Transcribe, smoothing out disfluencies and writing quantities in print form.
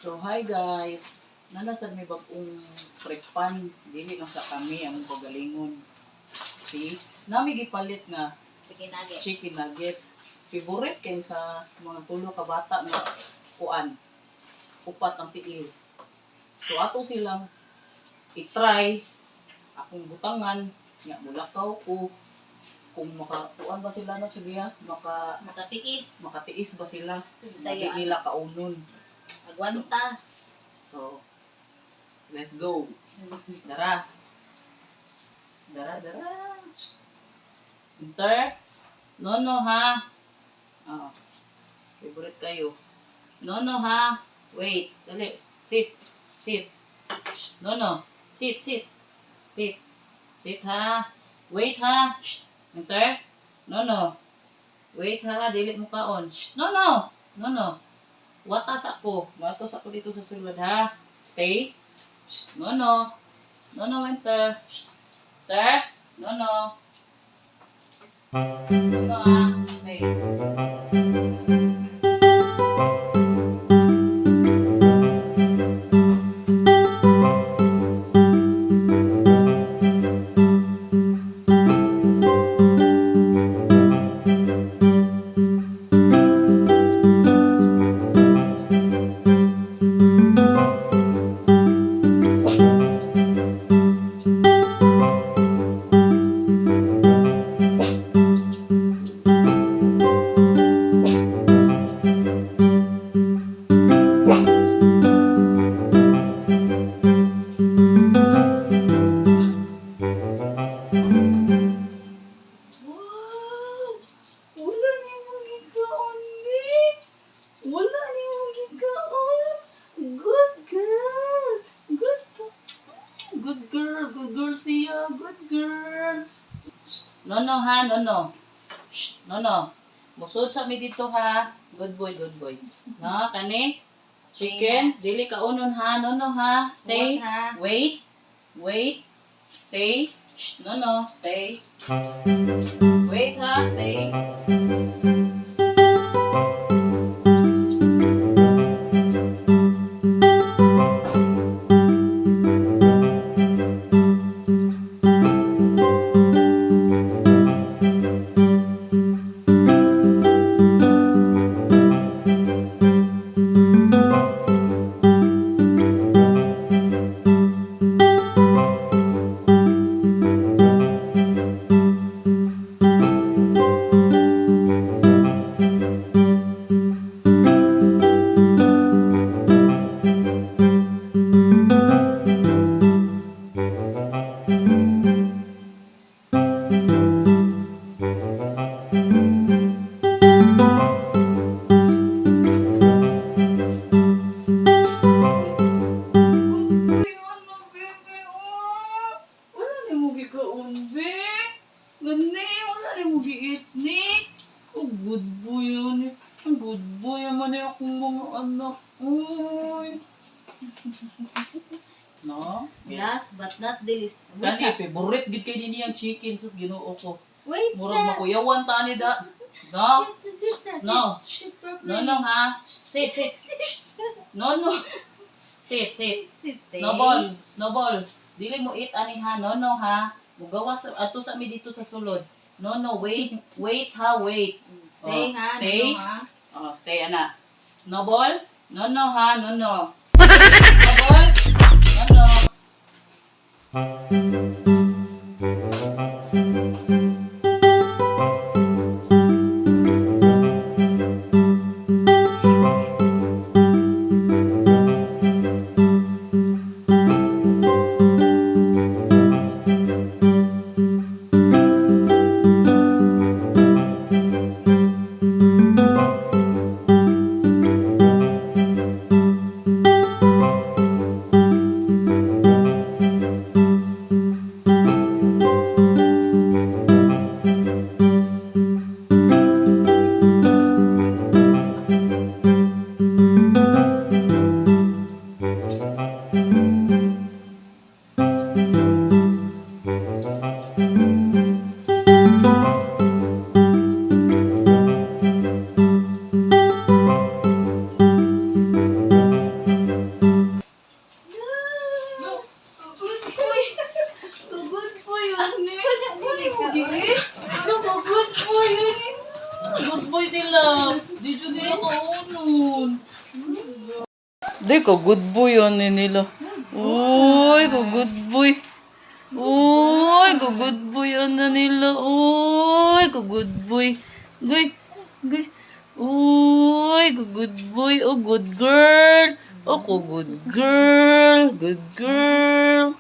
So hi guys, nanasad may bagong preppan, dili lang sa kami ang pagalingon. See, nami gipalit nga chicken nuggets. Favorite kay sa mga tulo ka bata nga kuan, upat ang tiil. So ato silang i-try akong butangan nga mulakaw ko kung makakuan ba sila na siya makatiis ba sila hindi nila kaunon. Agwanta. So let's go. Dara enter no ha. Favorite kayo. No ha. Wait, dali. Sit. No. Sit ha. Wait ha. Enter. No. Wait ha, dili mo kaon. No. Watas ako dito sa sulod ha. Stay. No, enter. Enter. No ha. Stay. Good girl siya. Good girl. No ha, no. No. Musod sa mi dito ha. Good boy. Na, kani? Chicken. Dili ka unon ha. No ha. Stay. Wait. Stay. No. Stay. Wait ha. Stay. Good boy yan. Good boy naman eh akong mga anak. Uy. No? Last but not the least. Kani, favorite gid kay nini ang chicken sus Ginoo ko. Wait, Murag makuyawan ta ni da. No. No ha. Sit. No. Sit. Snowball. Dili mo eat ani ha. No ha. Mugawa sa ato sa mi dito sa sulod. No, wait ha, wait. Stay ha, stay. no ha. Stay ana. Snowball? No ha, no. Snowball? No. Di dyan nila kaunon. Di ka good boy yan nila. Uy, ka good boy. Uy, ka good boy yan nila. Uy, ka good boy. Goy, goy. Uy, ka good boy. Oh, good girl. Oh, ko good girl. Good girl.